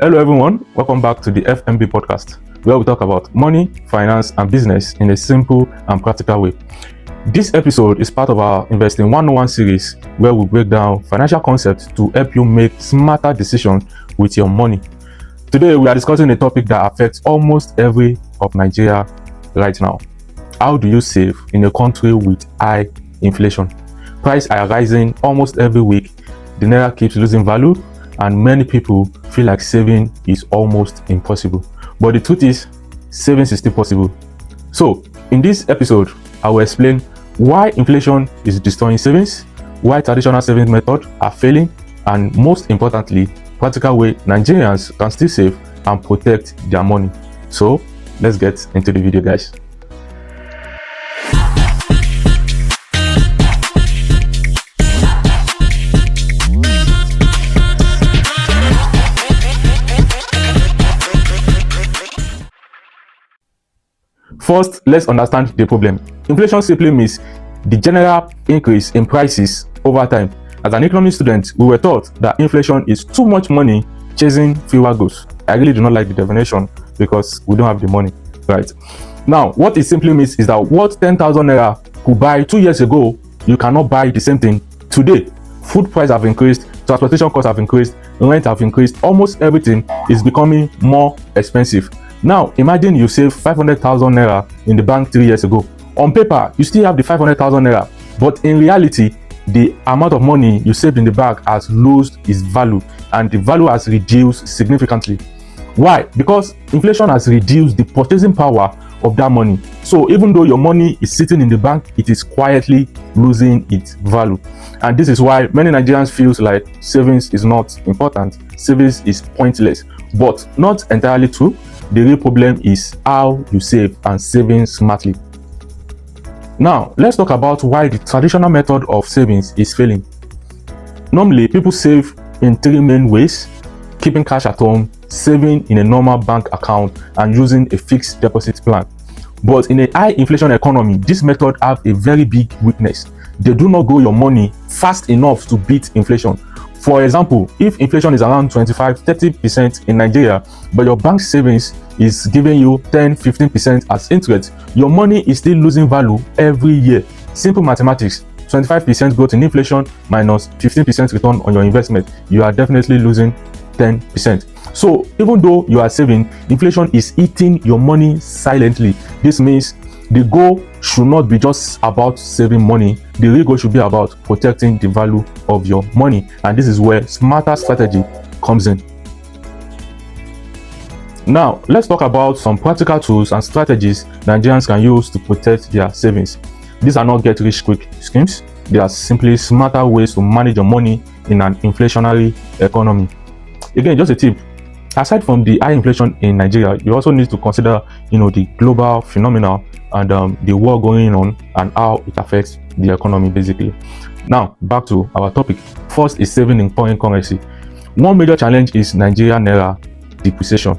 Hello everyone, welcome back to the FMB Podcast, where we talk about money, finance and business in a simple and practical way. This episode is part of our Investing 101 series, where we break down financial concepts to help you make smarter decisions with your money. Today we are discussing a topic that affects almost every of Nigeria right now. How do you save in a country with high inflation? Prices are rising almost every week, the naira keeps losing value, and many people feel like saving is almost impossible. But the truth is, savings is still possible. So, in this episode, I will explain why inflation is destroying savings, why traditional savings methods are failing, and most importantly, practical way Nigerians can still save and protect their money. So, let's get into the video, guys. First, let's understand the problem. Inflation simply means the general increase in prices over time. As an economics student, we were taught that inflation is too much money chasing fewer goods. I really do not like the definition because we don't have the money, right? Now, what it simply means is that what 10,000 naira could buy 2 years ago, you cannot buy the same thing today. Food prices have increased, transportation costs have increased, rent have increased, almost everything is becoming more expensive. Now, imagine you save 500,000 naira in the bank 3 years ago. On paper, you still have the 500,000 naira, but in reality, the amount of money you saved in the bank has lost its value, and the value has reduced significantly. Why? Because inflation has reduced the purchasing power of that money. So even though your money is sitting in the bank, it is quietly losing its value. And this is why many Nigerians feel like savings is not important, savings is pointless, but not entirely true. The real problem is how you save and saving smartly. Now, let's talk about why the traditional method of savings is failing. Normally, people save in three main ways: keeping cash at home, saving in a normal bank account, and using a fixed deposit plan. But in a high inflation economy, this method have a very big weakness. They do not grow your money fast enough to beat inflation. For example, if inflation is around 25-30% in Nigeria, but your bank savings is giving you 10-15% as interest, your money is still losing value every year. Simple mathematics: 25% growth in inflation minus 15% return on your investment, you are definitely losing 10%. So even though you are saving, inflation is eating your money silently. This means the goal should not be just about saving money. The real goal should be about protecting the value of your money. And this is where smarter strategy comes in. Now, let's talk about some practical tools and strategies Nigerians can use to protect their savings. These are not get-rich-quick schemes. They are simply smarter ways to manage your money in an inflationary economy. Again, just a tip. Aside from the high inflation in Nigeria, you also need to consider, the global phenomena and the war going on and how it affects the economy basically. Now, back to our topic. First is saving in foreign currency. One major challenge is Nigerian naira depreciation.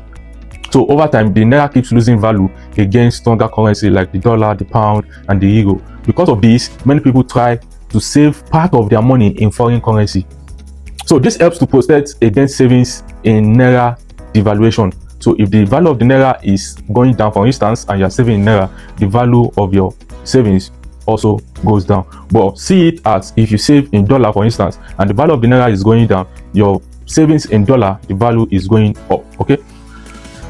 So over time, the naira keeps losing value against stronger currency like the dollar, the pound, and the euro. Because of this, many people try to save part of their money in foreign currency. So this helps to protect against savings in naira devaluation. So if the value of the naira is going down, for instance, and you're saving in naira, the value of your savings also goes down. But see it as if you save in dollar, for instance, and the value of the naira is going down, your savings in dollar, the value is going up. Okay.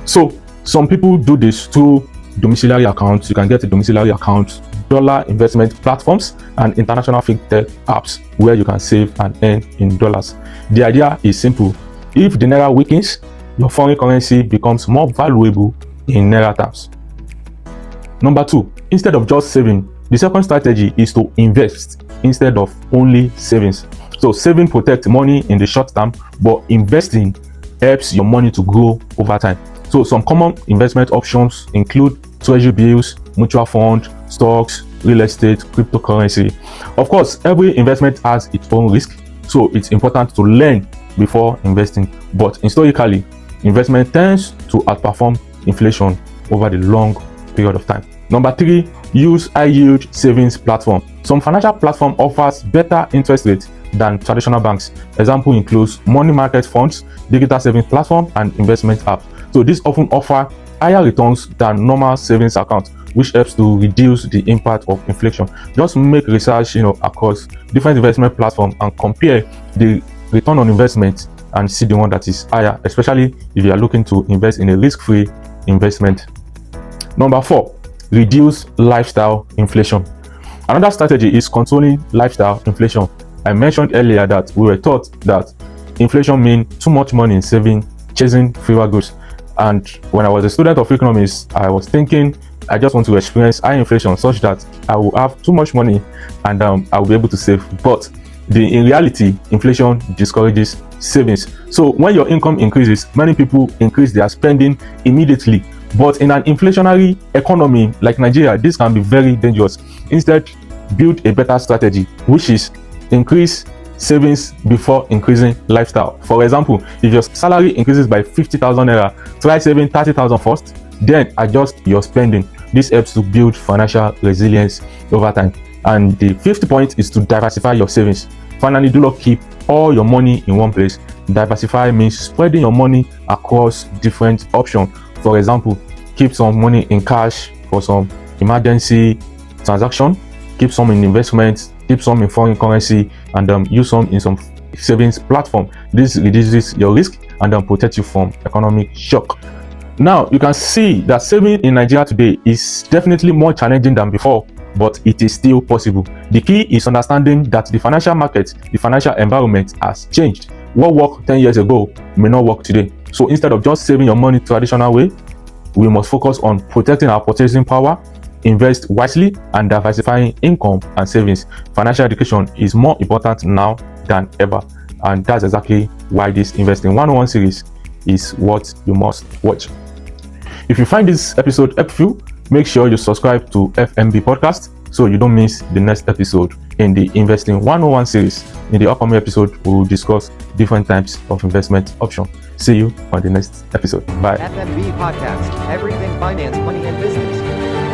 So some people do this through domiciliary accounts. You can get a domiciliary account, dollar investment platforms, and international fintech apps where you can save and earn in dollars. The idea is simple. If the naira weakens, your foreign currency becomes more valuable in naira terms. Number two, instead of just saving, the second strategy is to invest instead of only savings. So saving protects money in the short term, but investing helps your money to grow over time. So some common investment options include treasury bills, mutual fund, stocks, real estate, cryptocurrency. Of course, every investment has its own risk, so it's important to learn before investing. But historically, investment tends to outperform inflation over the long period of time. Number three, use high yield savings platform. Some financial platform offers better interest rates than traditional banks. Example includes money market funds, digital savings platform, and investment apps. So these often offer higher returns than normal savings accounts, which helps to reduce the impact of inflation. Just make research, across different investment platforms and compare the return on investment and see the one that is higher, especially if you are looking to invest in a risk-free investment. Number 4, reduce lifestyle inflation. Another strategy is controlling lifestyle inflation. I mentioned earlier that we were taught that inflation means too much money in saving, chasing fewer goods. And when I was a student of economics, I was thinking I just want to experience high inflation such that I will have too much money and I will be able to save. But in reality, inflation discourages savings. So when your income increases, many people increase their spending immediately. But in an inflationary economy like Nigeria, this can be very dangerous. Instead, build a better strategy, which is increase savings before increasing lifestyle. For example, if your salary increases by 50,000 naira, try saving 30,000 first, then adjust your spending. This helps to build financial resilience over time. And the 5th point is to diversify your savings. Finally, do not keep all your money in one place. Diversify means spreading your money across different options. For example, keep some money in cash for some emergency transaction, keep some in investments, keep some in foreign currency, and use some in some savings platform. This reduces your risk and protects you from economic shock. Now, you can see that saving in Nigeria today is definitely more challenging than before, but it is still possible. The key is understanding that the financial market, the financial environment has changed. What worked 10 years ago may not work today. So instead of just saving your money traditional way, we must focus on protecting our purchasing power, invest wisely, and diversifying income and savings. Financial education is more important now than ever, and that's exactly why this Investing 101 series is what you must watch. If you find this episode helpful, make sure you subscribe to FMB Podcast so you don't miss the next episode in the Investing 101 series. In the upcoming episode, we will discuss different types of investment options. See you on the next episode. Bye. FMB Podcast, everything finance, money, and business.